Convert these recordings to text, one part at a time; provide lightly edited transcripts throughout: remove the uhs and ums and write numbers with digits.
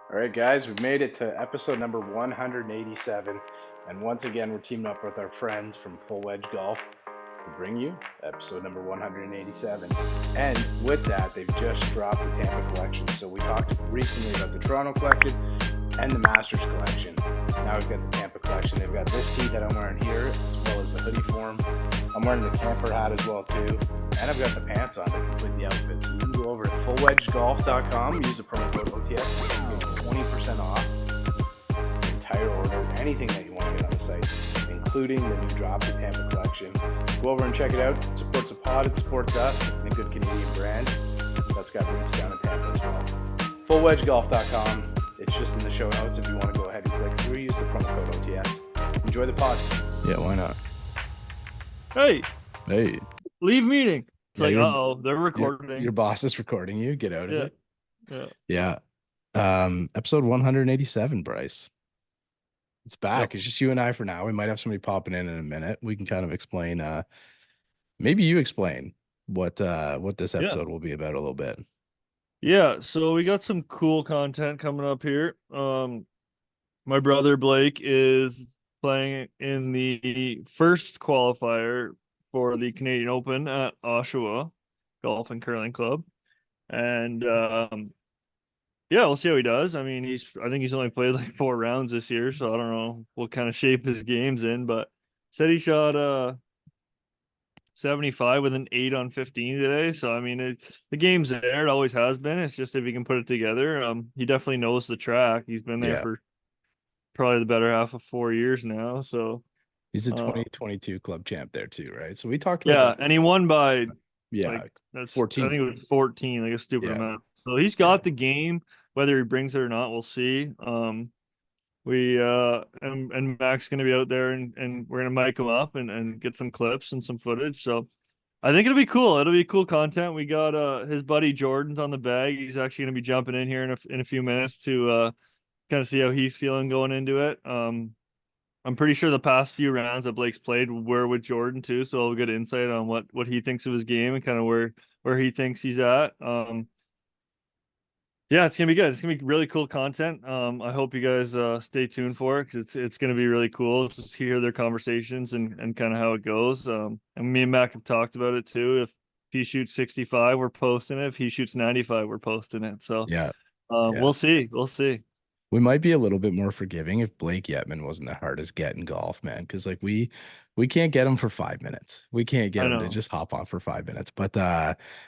All right, guys, we've made it to episode number 187. And once again, we're teaming up with our friends from Full Wedge Golf to bring you episode number 187. And with that, they've just dropped the Tampa collection. So we talked recently about the Toronto collection and the Masters collection. Now we've got the Tampa collection. They've got this tee that I'm wearing here, as well as the hoodie form. I'm wearing the camper hat as well, too. And I've got the pants on to complete the outfit. So you can go over to fullwedgegolf.com, use the promo code OTS, and get 20% off the entire order, anything that you want to get on the site, including the new drop, the Tampa collection. Go over and check it out. It supports the pod, it supports us, and a good Canadian brand that's got roots down in Tampa as well. Fullwedgegolf.com. It's just in the show notes if you want to go ahead and click through. Use the promo code OTS. Enjoy the pod. Yeah, why not? Hey, leave meeting. It's Yeah, like, they're recording. Your boss is recording you. Get out of it. Yeah. Episode 187, Bryce. It's back. Yep. It's just you and I for now. We might have somebody popping in a minute. We can kind of explain. Maybe you explain what this episode will be about a little bit. Yeah. So we got some cool content coming up here. My brother Blake is playing in the first qualifier for the Canadian Open at Oshawa Golf and Curling Club. And we'll see how he does. I mean, I think he's only played like 4 rounds this year, so I don't know what kind of shape his game's in, but said he shot 75 with an 8 on 15 today. So I mean, the game's there. It always has been. It's just if he can put it together. He definitely knows the track. He's been there for probably the better half of 4 years now. So he's a 2022 club champ there too, right? So we talked about that. And he won by 14. I think it was 14, like a stupid amount. So he's got the game. Whether he brings it or not, we'll see. We and Mac's gonna be out there and we're gonna mic him up and get some clips and some footage. So I think it'll be cool. It'll be cool content. We got his buddy Jordan's on the bag. He's actually gonna be jumping in here in a few minutes to kind of see how he's feeling going into it. I'm pretty sure the past few rounds that Blake's played were with Jordan too, so I'll get insight on what he thinks of his game and kind of where he thinks he's at. It's gonna be good. It's gonna be really cool content. I hope you guys stay tuned for it because it's gonna be really cool to hear their conversations and kind of how it goes. And me and Mac have talked about it too. If he shoots 65, we're posting it. If he shoots 95, we're posting it. So we'll see. We might be a little bit more forgiving if Blake Yetman wasn't the hardest get in golf, man. Because like we can't get him for 5 minutes. We can't get him to just hop on for 5 minutes. But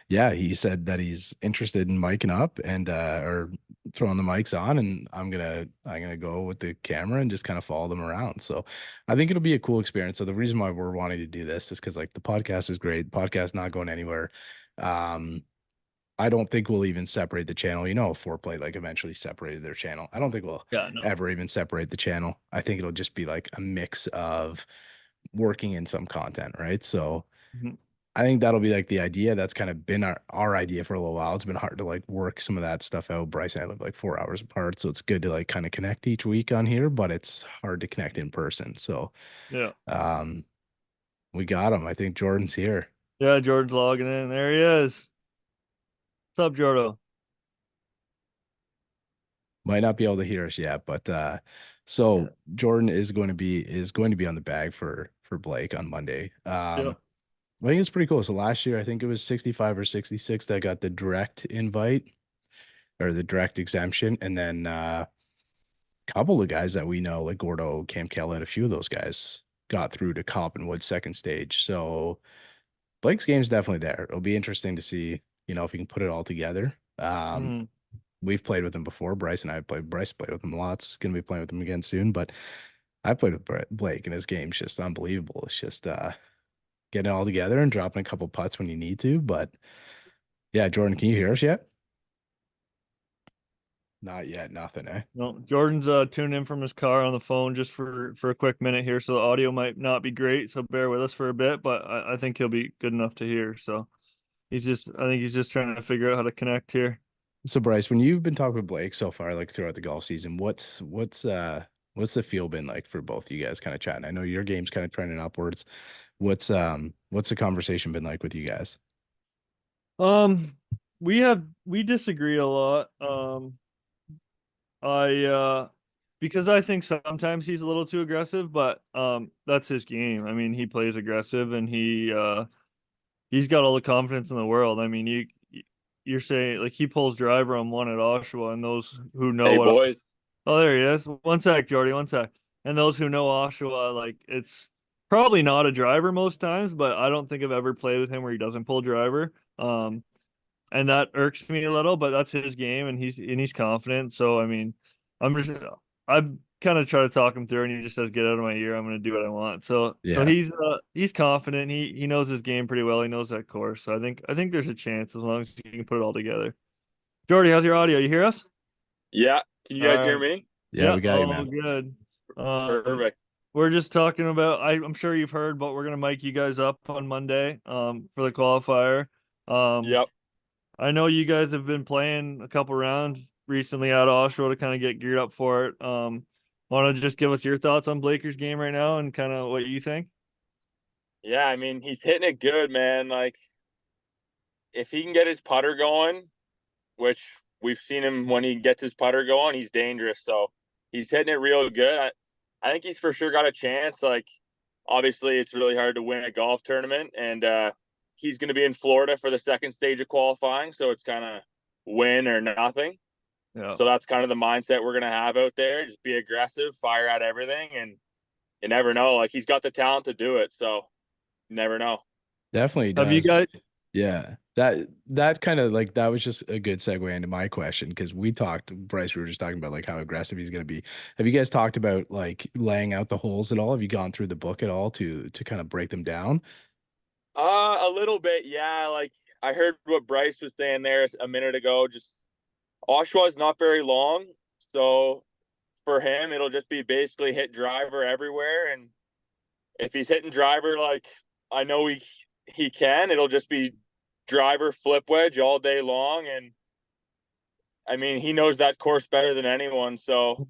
he said that he's interested in miking up and or throwing the mics on, and I'm gonna go with the camera and just kind of follow them around. So I think it'll be a cool experience. So the reason why we're wanting to do this is because like the podcast is great. The podcast not going anywhere. I don't think we'll even separate the channel. You know, Foreplay like eventually separated their channel. I don't think we'll ever even separate the channel. I think it'll just be like a mix of working in some content, right? So I think that'll be like the idea. That's kind of been our idea for a little while. It's been hard to like work some of that stuff out. Bryce and I live like 4 hours apart, so it's good to like kind of connect each week on here, but it's hard to connect in person. So we got him. I think Jordan's here. Yeah, Jordan's logging in. There he is. What's up, Jordo? Might not be able to hear us yet, but Jordan is going to be on the bag for Blake on Monday. I think it's pretty cool. So last year, I think it was 65 or 66 that got the direct invite or the direct exemption, and then a couple of guys that we know, like Gordo, Cam Kellett, a few of those guys got through to Coppenwood second stage. So Blake's game's definitely there. It'll be interesting to see, if he can put it all together. We've played with him before. Bryce and I played. Bryce played with him lots. Going to be playing with him again soon. But I played with Blake, and his game's just unbelievable. It's just getting it all together and dropping a couple putts when you need to. But yeah, Jordan, can you hear us yet? Not yet. Nothing, eh? No. Jordan's tuning in from his car on the phone just for a quick minute here, so the audio might not be great. So bear with us for a bit, but I think he'll be good enough to hear. So I think he's just trying to figure out how to connect here. So Bryce, when you've been talking with Blake so far, like throughout the golf season, what's the feel been like for both of you guys kind of chatting? I know your game's kind of trending upwards. What's the conversation been like with you guys? We disagree a lot. Because I think sometimes he's a little too aggressive, but that's his game. I mean, he plays aggressive and he's got all the confidence in the world. I mean, you're saying like he pulls driver on one at Oshawa, and those who know Hey, what boys. oh, there he is. One sec, Jordy, one sec. And those who know Oshawa, like it's probably not a driver most times, but I don't think I've ever played with him where he doesn't pull driver. And that irks me a little, but that's his game, and he's confident. So I mean, I'm kind of try to talk him through, and he just says, "Get out of my ear. I'm going to do what I want." So he's confident. He knows his game pretty well. He knows that course. So I think there's a chance as long as he can put it all together. Jordy, how's your audio? You hear us? Yeah. Can you guys hear me? Yeah, we got you, all man. good. Perfect. We're just talking about. I'm sure you've heard, but we're gonna mic you guys up on Monday. For the qualifier. Yep. I know you guys have been playing a couple rounds recently at Oshawa to kind of get geared up for it. Want to just give us your thoughts on Blaker's game right now and kind of what you think? Yeah, I mean, he's hitting it good, man. Like, if he can get his putter going, which we've seen him when he gets his putter going, he's dangerous. So he's hitting it real good. I think he's for sure got a chance. Like, obviously, it's really hard to win a golf tournament, and he's going to be in Florida for the second stage of qualifying. So it's kind of win or nothing. Yeah. So that's kind of the mindset we're going to have out there. Just be aggressive, fire at everything, and you never know. Like, he's got the talent to do it. So you never know. Definitely does. Have you guys? Yeah, that kind of like that was just a good segue into my question because we talked, Bryce, we were just talking about like how aggressive he's going to be. Have you guys talked about like laying out the holes at all? Have you gone through the book at all to kind of break them down? A little bit, yeah. Like, I heard what Bryce was saying there a minute ago. Just Oshawa is not very long, so for him, it'll just be basically hit driver everywhere. And if he's hitting driver, like I know he can, it'll just be driver flip wedge all day long. And I mean, he knows that course better than anyone. So,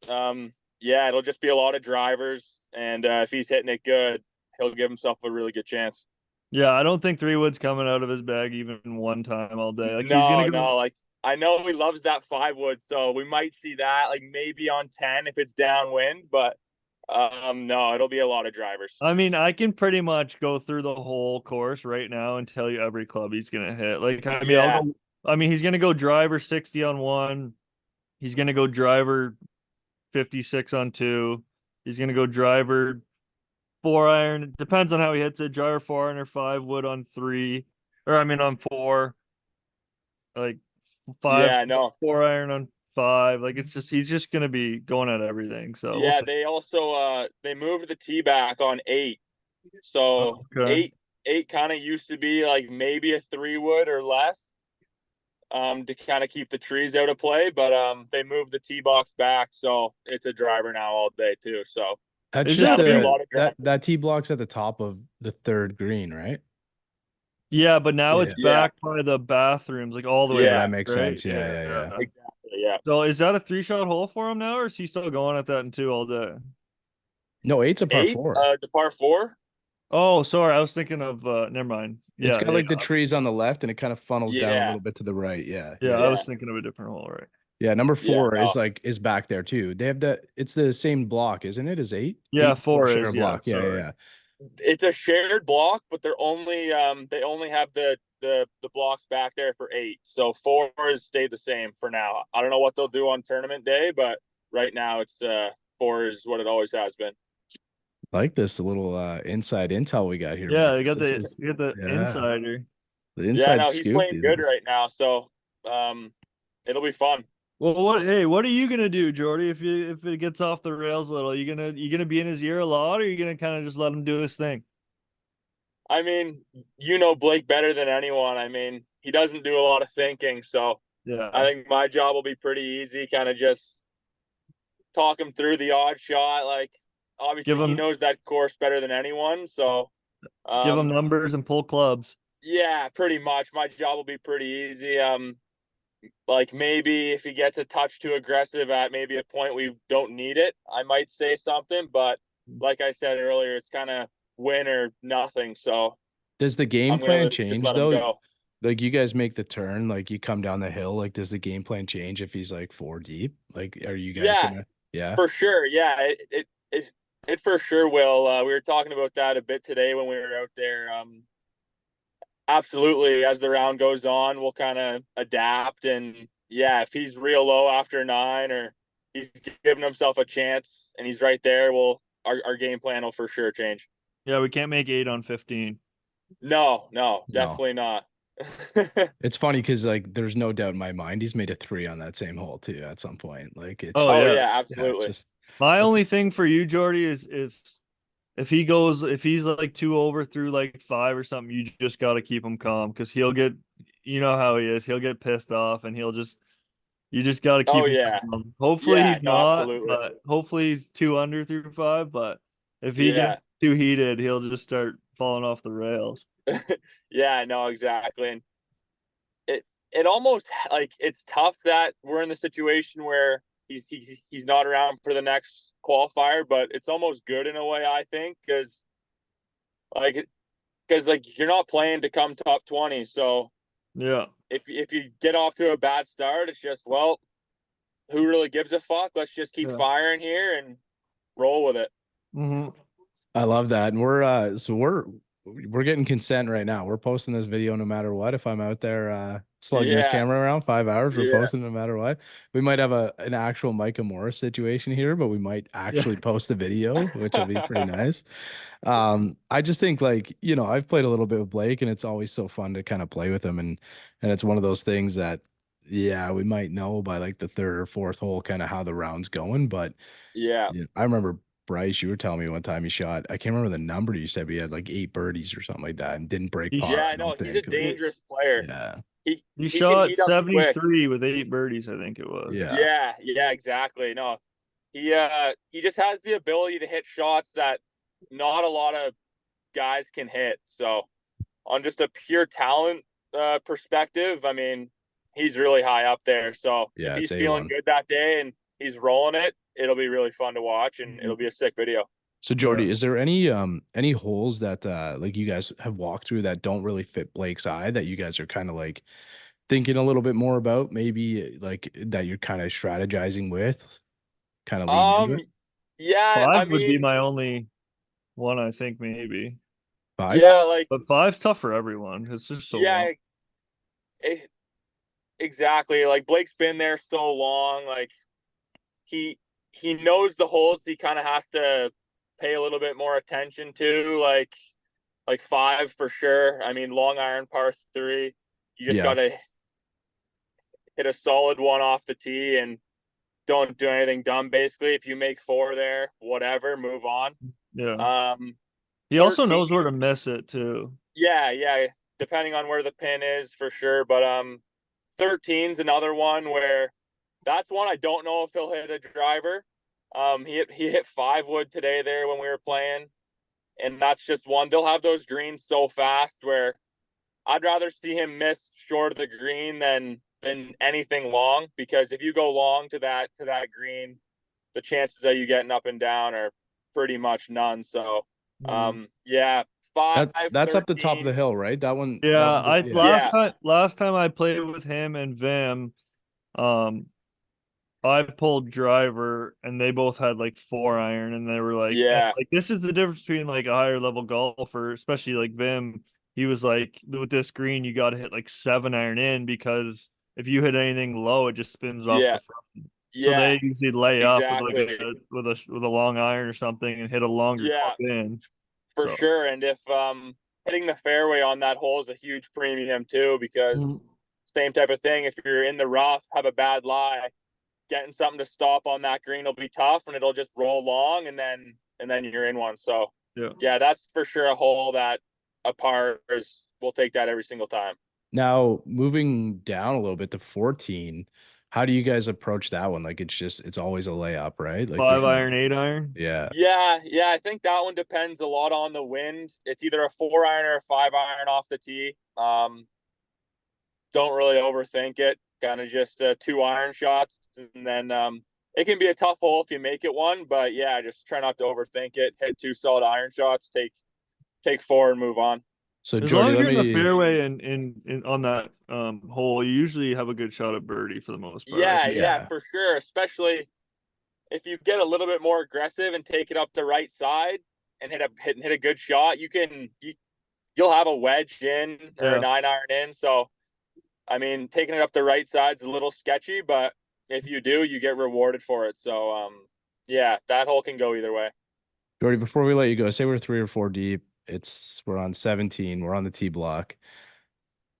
yeah, it'll just be a lot of drivers. And if he's hitting it good, he'll give himself a really good chance. Yeah, I don't think 3-wood's coming out of his bag even one time all day. Like no, he's gonna go. No, like I know he loves that 5-wood, so we might see that like maybe on 10 if it's downwind, but no, it'll be a lot of drivers. I mean, I can pretty much go through the whole course right now and tell you every club he's gonna hit. Like, I mean, Yeah. he's gonna go driver 60 on one. He's gonna go driver 56 on two. He's gonna go driver 4-iron. Depends on how he hits it. Driver 4-iron or 5-wood on three, or I mean on four. Like 5, Yeah, no. 4-iron on 5. Like it's just he's just gonna be going at everything. So yeah, they also they moved the tee back on 8. So okay. 8 kind of used to be like maybe a 3-wood or less. To kind of keep the trees out of play, but they moved the tee box back, so it's a driver now all day too. So that's just that tee block's at the top of the third green, right? Yeah, but now it's back by the bathrooms, like all the way. Yeah, that makes sense. Yeah. Exactly. Yeah. So is that a 3-shot hole for him now, or is he still going at that in 2 all day? No, 8's a par 4. The par 4. Oh, sorry, I was thinking of never mind. Yeah, it's got like the trees on the left, and it kind of funnels down a little bit to the right. Yeah. I was thinking of a different hole, right? Yeah, number 4 is back there too. They have it's the same block, isn't it? Is 8? Yeah, 8 4 share is block. Yeah. It's a shared block, but they're only they only have the blocks back there for 8. So 4 has stayed the same for now. I don't know what they'll do on tournament day, but right now it's 4 is what it always has been. Like this little inside intel we got here. Yeah, you got the insider. The inside he's playing good right now, so it'll be fun. Well, what are you gonna do, Jordy? If it gets off the rails a little, you gonna be in his ear a lot, or are you gonna kind of just let him do his thing? I mean, you know Blake better than anyone. I mean, he doesn't do a lot of thinking, so yeah, I think my job will be pretty easy. Kind of just talk him through the odd shot. Like, obviously, he knows that course better than anyone, so give him numbers and pull clubs. Yeah, pretty much. My job will be pretty easy. Like maybe if he gets a touch too aggressive at maybe a point we don't need it, I might say something. But like I said earlier, it's kind of win or nothing. So does the game plan change though? like you guys make the turn, like you come down the hill, like does the game plan change if he's like 4 deep? Like, are you guys Yeah, gonna? Yeah. for sure. Yeah, it for sure will. We were talking about that a bit today when we were out there. Absolutely. As the round goes on, we'll kind of adapt. And yeah, if he's real low after 9 or he's giving himself a chance and he's right there, our game plan will for sure change. Yeah, we can't make 8 on 15. No, No. definitely not. It's funny because like there's no doubt in my mind he's made a 3 on that same hole too at some point. Like it's Oh, Oh yeah. yeah, absolutely. just My only thing for you, Jordy, is if he's like 2 over through like 5 or something, you just got to keep him calm because he'll get, you know how he is. He'll get pissed off and you just got to keep Oh him yeah. calm. Hopefully Yeah, he's no, not, absolutely. but hopefully he's 2 under through 5. But if he Yeah. gets too heated, he'll just start falling off the rails. Yeah, no, exactly. And it almost like it's tough that we're in the situation where he's not around for the next qualifier, but it's almost good in a way, I think, because like you're not playing to come top 20. So Yeah. if you get off to a bad start, it's just, well, who really gives a fuck? Let's just keep firing here and roll with it. Mm-hmm. I love that. And we're getting consent right now. We're posting this video no matter what. If I'm out there slugging this camera around 5 hours, we're posting no matter what. We might have an actual Micah Morris situation here, but we might actually post a video, which will be pretty nice. I just think like, you know, I've played a little bit with Blake and it's always so fun to kind of play with him. And it's one of those things that, yeah, we might know by like the 3rd or 4th hole, kind of how the round's going. But Yeah. you know, I remember Bryce, you were telling me one time he shot, I can't remember the number you said, but he had like 8 birdies or something like that and didn't break par. Yeah, I no, don't he's a think. dangerous player. Yeah. He can shot heat up quick. 73 with 8 birdies, I think it was. Yeah. Yeah, exactly. No, he just has the ability to hit shots that not a lot of guys can hit. So on just a pure talent perspective, I mean, he's really high up there. So Yeah, if he's it's feeling A1. good that day and he's rolling it, it'll be really fun to watch and it'll be a sick video. So Jordy, is there any holes that like you guys have walked through that don't really fit Blake's eye that you guys are kind of like thinking a little bit more about, maybe like that you're kind of strategizing with, kind of leading into it? Yeah, 5 would be my only one, I think, maybe. 5? Yeah, like, but 5's tough for everyone. It's just so long. Exactly. Like Blake's been there so long, like he knows the holes he kind of has to pay a little bit more attention to, like 5 for sure. I mean, long iron par 3, you just gotta hit a solid one off the tee and don't do anything dumb. Basically, if you make 4 there, whatever, move on. Yeah. He also knows where to miss it too. Yeah. Depending on where the pin is, for sure. But 13's another one where that's one I don't know if he'll hit a driver. He hit 5 wood today there when we were playing, and that's just one. They'll have those greens so fast where I'd rather see him miss short of the green than anything long, because if you go long to that green, the chances of you getting up and down are pretty much none. So yeah, 5. That's 13. up the top of the hill, right? That one. Yeah, that last time I played with him and Vim, I pulled driver and they both had like 4 iron, and they were like, like this is the difference between like a higher level golfer, especially like Vim. He was like, with this green, you got to hit like 7 iron in, because if you hit anything low, it just spins off the front. So they usually lay up with a long iron or something and hit a longer cup in. For sure. And if hitting the fairway on that hole is a huge premium too, because same type of thing. If you're in the rough, have a bad lie, getting something to stop on that green will be tough, and it'll just roll long, and then you're in one. So yeah, that's for sure a hole that a par is. We'll take that every single time. Now, moving down a little bit to 14, how do you guys approach that one? Like it's always a layup, right? Like 5 iron, 8 iron. Yeah. I think that one depends a lot on the wind. It's either a 4 iron or a 5 iron off the tee. Don't really overthink it. Kind of just 2 iron shots, and then it can be a tough hole if you make it one. But yeah, just try not to overthink it. Hit 2 solid iron shots. Take 4 and move on. So As Jordy, long as let you're in the me. fairway and on that hole, you usually have a good shot at birdie for the most part. Yeah, Yeah. for sure. Especially if you get a little bit more aggressive and take it up the right side and hit a good shot, you'll have a wedge in or a 9-iron in. So, I mean, taking it up the right side's a little sketchy, but if you do, you get rewarded for it. So, yeah, that hole can go either way. Jordy, before we let you go, say we're 3 or 4 deep. We're on 17. We're on the tee block.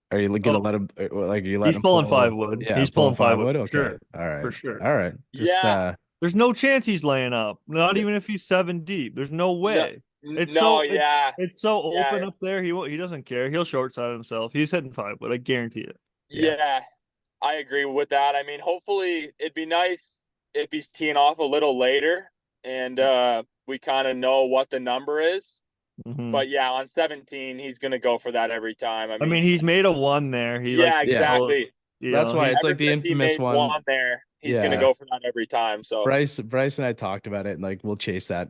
Are you gonna let him? Like, are you letting He's him pulling pull? 5 wood. Yeah, He's pulling 5 wood. Okay. Sure. All right. For sure. All right. Just Yeah. There's no chance he's laying up. Not even if he's 7 deep. There's no way. It's so open up there. He doesn't care. He'll short side himself. He's hitting 5 wood. I guarantee it. Yeah, I agree with that. I mean, hopefully it'd be nice if he's teeing off a little later and we kind of know what the number is. Mm-hmm. But yeah, on 17, he's gonna go for that every time. I mean, he's made a 1 there. Exactly. That's why it's like the infamous one there. He's gonna go for that every time. So Bryce and I talked about it, and like we'll chase that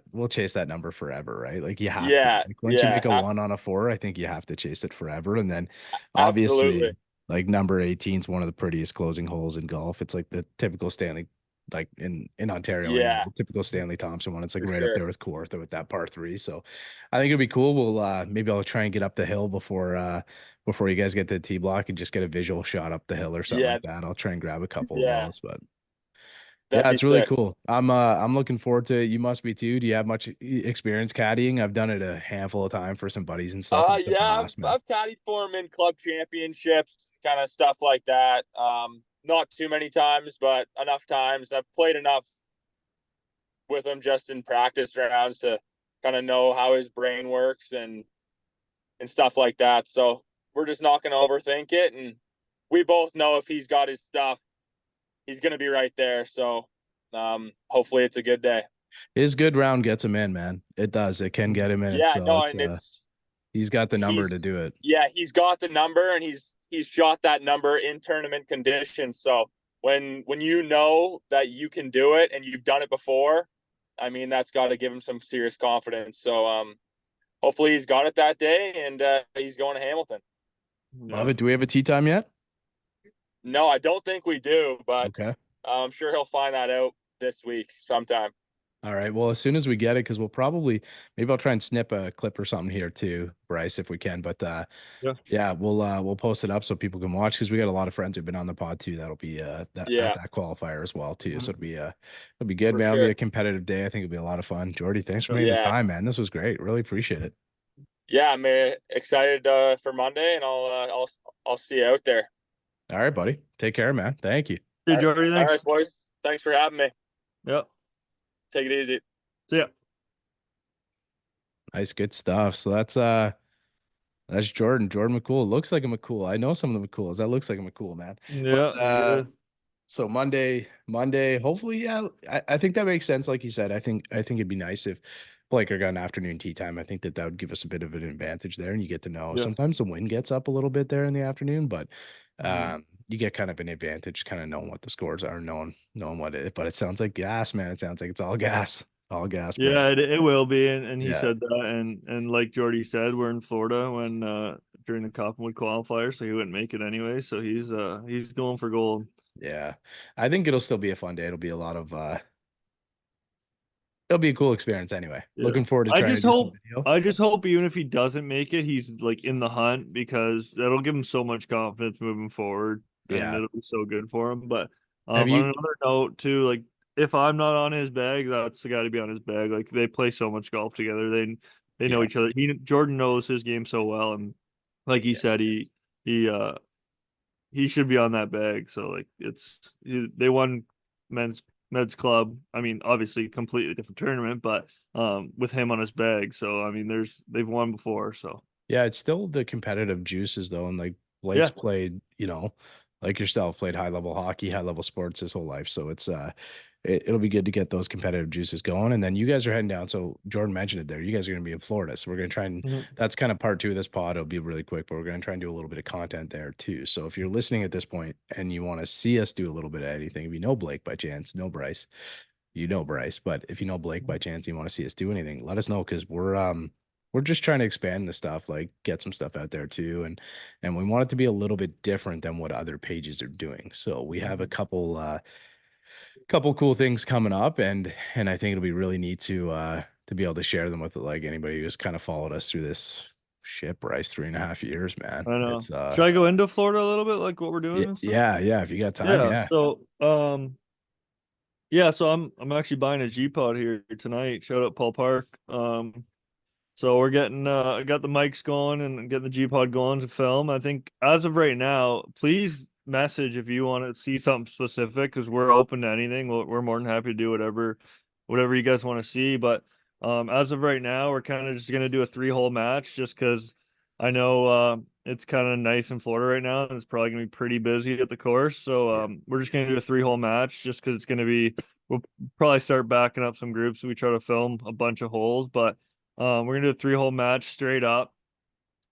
number forever, right? Like you have to. Like, once you make a 1 on a 4, I think you have to chase it forever. And then obviously, absolutely, like number 18 is one of the prettiest closing holes in golf. It's like the typical Stanley, like in Ontario, anyway, the typical Stanley Thompson one. It's like right up there with Kawartha with that par 3. So I think it'll be cool. We'll maybe I'll try and get up the hill before you guys get to the tee block and just get a visual shot up the hill or something like that. I'll try and grab a couple of those, but it's really cool. I'm looking forward to it. You must be too. Do you have much experience caddying? I've done it a handful of times for some buddies and stuff. I've caddied for him in club championships, kind of stuff like that. Not too many times, but enough times. I've played enough with him just in practice rounds to kind of know how his brain works and stuff like that. So we're just not going to overthink it. And we both know if he's got his stuff, he's going to be right there. So hopefully it's a good day. His good round gets him in, man. It does. It can get him in. He's got the number to do it. Yeah, he's got the number, and he's shot that number in tournament conditions. So when you know that you can do it and you've done it before, I mean, that's got to give him some serious confidence. So hopefully he's got it that day, and he's going to Hamilton. Love it. Do we have a tee time yet? No, I don't think we do, but okay. I'm sure he'll find that out this week sometime. All right. Well, as soon as we get it, because maybe I'll try and snip a clip or something here too, Bryce, if we can. But we'll post it up so people can watch, because we got a lot of friends who've been on the pod too. That'll be at that qualifier as well too. So it'll be good, man. It'll be a competitive day. I think it'll be a lot of fun. Jordy, thanks for making the time, man. This was great. Really appreciate it. Yeah, I'm excited for Monday, and I'll see you out there. All right, buddy. Take care, man. Thank you. Hey, Jordy. Thanks. All right, boys. Thanks for having me. Yep. Take it easy. See ya. Nice, good stuff. So that's Jorden McCool. Looks like a McCool. I know some of the McCools. That looks like a McCool, man. Yeah. So Monday, hopefully, I think that makes sense. Like you said, I think it'd be nice if Blake got an afternoon tee time. I think that would give us a bit of an advantage there, and you get to know. Sometimes the wind gets up a little bit there in the afternoon, but you get kind of an advantage, kind of knowing what the scores are, knowing what it is. But it sounds like gas, man. It sounds like it's all gas. All gas. Yeah, it will be. And he said that. And like Jordy said, we're in Florida when during the Coppenwood qualifier, so he wouldn't make it anyway. So he's going for gold. Yeah. I think it'll still be a fun day. It'll be a lot of it'll be a cool experience anyway. Yeah. Looking forward to trying to do some video. I just hope even if he doesn't make it, he's like in the hunt, because that'll give him so much confidence moving forward. And it'll be so good for him. But on another note too, like if I'm not on his bag, that's got to be on his bag. Like they play so much golf together. They know each other. Jordan knows his game so well, and like he said, he should be on that bag. So like they won men's club. I mean, obviously completely different tournament, but with him on his bag. So I mean, they've won before. So yeah, it's still the competitive juices though, and like Blake's played, like yourself, played high level hockey, high level sports his whole life. So it's it'll be good to get those competitive juices going. And then you guys are heading down. So Jordan mentioned it there. You guys are going to be in Florida. So we're going to try and that's kind of part 2 of this pod. It'll be really quick, but we're going to try and do a little bit of content there too. So if you're listening at this point and you want to see us do a little bit of anything, if you know Blake by chance, know Bryce, but if you know Blake by chance, you want to see us do anything, let us know. Cause we're we're just trying to expand the stuff, like get some stuff out there too, and we want it to be a little bit different than what other pages are doing. So we have a couple cool things coming up, and I think it'll be really neat to be able to share them with like anybody who's kind of followed us through this shit, Bryce, 3.5 years, man. I know. It's Should I go into Florida a little bit, like what we're doing and stuff? yeah, if you got time, yeah. So yeah, so I'm actually buying a G pod here tonight. Shout out Paul Park. So we're getting I got the mics going and getting the G pod going to film. I think as of right now, please message if you want to see something specific, because we're open to anything. We're more than happy to do whatever you guys want to see. But as of right now, we're kind of just gonna do a 3-hole match, just because I know it's kind of nice in Florida right now, and it's probably gonna be pretty busy at the course. So we're just gonna do a 3-hole match, just because it's gonna be. We'll probably start backing up some groups. So we try to film a bunch of holes, but we're gonna do a 3-hole match straight up.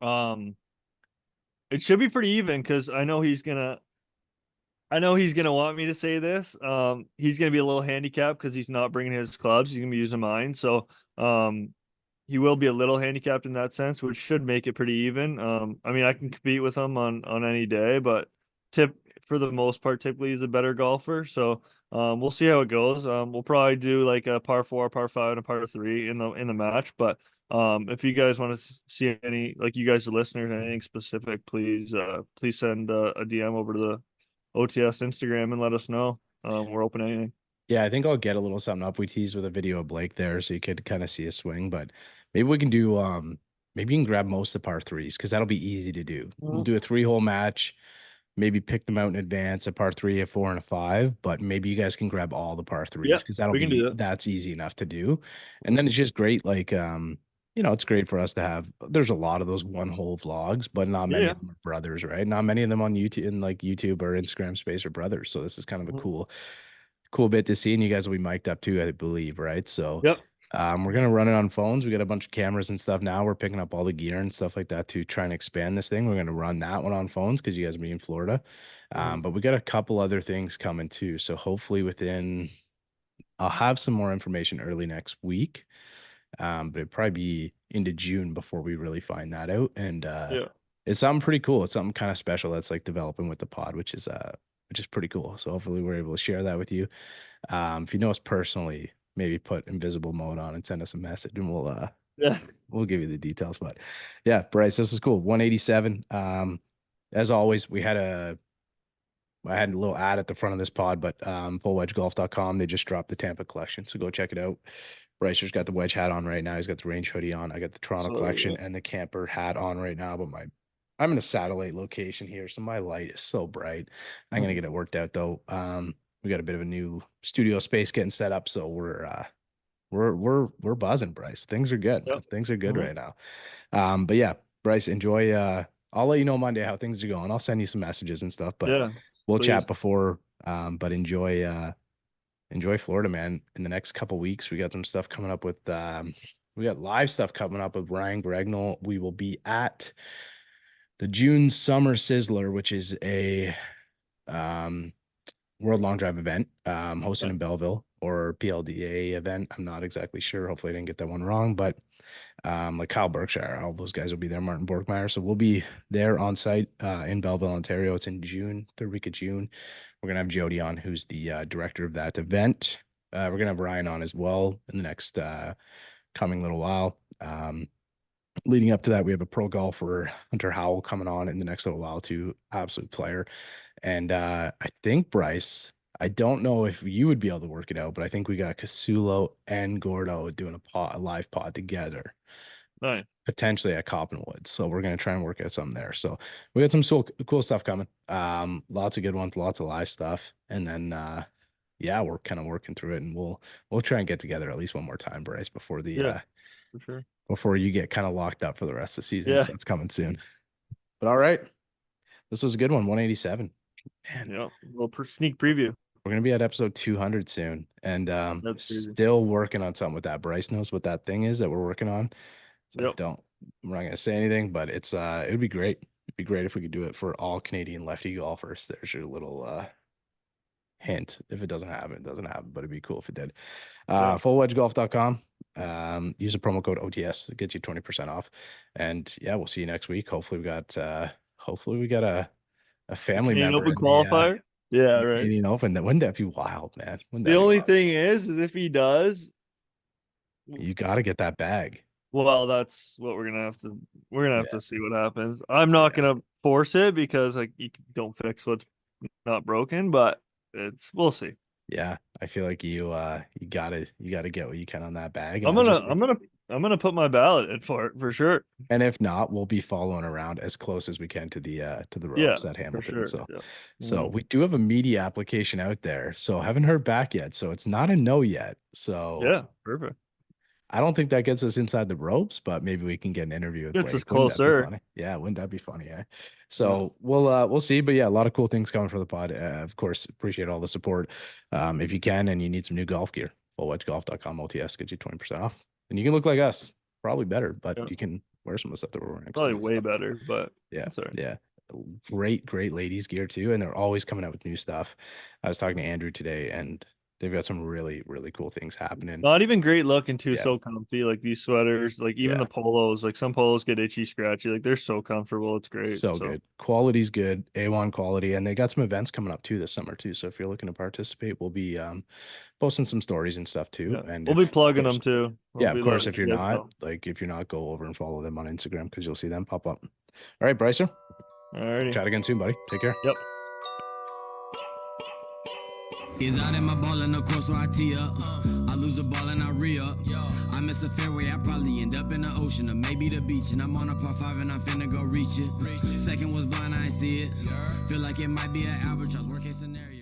It should be pretty even, because I know he's gonna want me to say this. He's gonna be a little handicapped because he's not bringing his clubs. He's gonna be using mine. So he will be a little handicapped in that sense, which should make it pretty even. I mean, I can compete with him on any day, but for the most part, typically he's a better golfer. So we'll see how it goes. We'll probably do like a par 4, par 5, and a par 3 in the match. But if you guys want to see any, like you guys, the listeners, anything specific, please send a DM over to the OTS Instagram and let us know. We're open to anything. Yeah, I think I'll get a little something up. We teased with a video of Blake there, so you could kind of see a swing. But maybe we can do maybe you can grab most of the par 3s, because that'll be easy to do. We'll do a 3-hole match, maybe pick them out in advance, a par 3, a 4, and a 5. But maybe you guys can grab all the par 3s, because that's easy enough to do. And then it's just great, like it's great for us to have. There's a lot of those 1-hole vlogs, but not many of them are brothers, right? Not many of them on YouTube, in like YouTube or Instagram space, are brothers. So this is kind of a cool bit to see, and you guys will be mic'd up too, I believe, right? So we're gonna run it on phones. We got a bunch of cameras and stuff now. We're picking up all the gear and stuff like that to try and expand this thing. We're gonna run that one on phones because you guys will be in Florida. But we got a couple other things coming too. So hopefully I'll have some more information early next week. But it'd probably be into June before we really find that out. And it's something pretty cool. It's something kind of special that's like developing with the pod, which is pretty cool. So hopefully we're able to share that with you. If you know us personally, maybe put invisible mode on and send us a message, and we'll give you the details. But yeah, Bryce, this was cool. 187. As always, I had a little ad at the front of this pod, but fullwedgegolf.com, they just dropped the Tampa collection, so go check it out. Brycer's got the wedge hat on right now. He's got the range hoodie on. I got the Toronto collection and the camper hat on right now, but I'm in a satellite location here, so my light is so bright. I'm gonna get it worked out though. We got a bit of a new studio space getting set up, so we're buzzing, Bryce. Things are good. Things are good right now. But yeah, Bryce, enjoy. I'll let you know Monday how things are going. I'll send you some messages and stuff, but we'll chat before. But enjoy Florida, man. In the next couple weeks, we got some stuff coming up with. We got live stuff coming up with Ryan Gregnell. We will be at the June Summer Sizzler, which is a World Long Drive event, hosted in Belleville, or PLDA event. I'm not exactly sure. Hopefully I didn't get that one wrong, but like Kyle Berkshire, all those guys will be there, Martin Borkmeyer. So we'll be there on site in Belleville, Ontario. It's in June, third week of June. We're going to have Jody on, who's the director of that event. We're going to have Ryan on as well in the next coming little while. Leading up to that, we have a pro golfer, Hunter Howell, coming on in the next little while too. Absolute player. And I think, Bryce, I don't know if you would be able to work it out, but I think we got Casulo and Gordo doing a live pod together. Nice. Potentially at Coppenwood. So we're going to try and work out something there. So we got some cool stuff coming. Lots of good ones, lots of live stuff. And then, we're kind of working through it, and we'll try and get together at least one more time, Bryce, before for sure. Before you get kind of locked up for the rest of the season. So that's coming soon. But all right. This was a good one. 187. Man. Yeah. Well, sneak preview. We're going to be at episode 200 soon. And still working on something with that. Bryce knows what that thing is that we're working on. So I'm not going to say anything, but it would be great. It'd be great if we could do it for all Canadian lefty golfers. There's your little hint. If it doesn't happen, it doesn't happen, but it'd be cool if it did. Fullwedgegolf.com. use a promo code OTS. It gets you 20% off. And yeah, we'll see you next week. Hopefully we got a family Canadian member Open in qualifier. Yeah, right. Canadian Open. Wouldn't that be wild, man? The only thing is if he does, you got to get that bag. well, that's what we're gonna have to see what happens. I'm not gonna force it because like you don't fix what's not broken, but we'll see. Yeah, I feel like you gotta get what you can on that bag. I'm gonna put my ballot in for it for sure. And if not, we'll be following around as close as we can to the ropes at Hamilton. Sure. So we do have a media application out there. So haven't heard back yet. So it's not a no yet. So yeah, perfect. I don't think that gets us inside the ropes, but maybe we can get an interview with Gets us Blake. closer. Yeah, wouldn't that be funny? So we'll see. But yeah, a lot of cool things coming for the pod. Of course, appreciate all the support. If you can and you need some new golf gear, fullwedgegolf.com OTS gets you 20% off. And you can look like us, probably better, but you can wear some of the stuff that we're wearing. Probably way better, but yeah, sorry. Yeah. Great ladies gear too, and they're always coming out with new stuff. I was talking to Andrew today, and they've got some really cool things happening. Not even great looking too, so comfy. Like these sweaters, like even the polos, like some polos get itchy, scratchy. Like they're so comfortable. It's great. So good. Quality's good. A1 quality. And they got some events coming up too this summer too. So if you're looking to participate, we'll be posting some stories and stuff too. Yeah. And we'll be plugging them too. Of course, if you're not, go over and follow them on Instagram because you'll see them pop up. All right, Brycer. All righty. Chat again soon, buddy. Take care. Yep. Is out in my ball and of course I tee up. I lose the ball and I re-up. I miss a fairway, I probably end up in the ocean or maybe the beach. And I'm on a par 5 and I'm finna go reach it. Second was blind, I ain't see it. Feel like it might be an albatross, worst case scenario.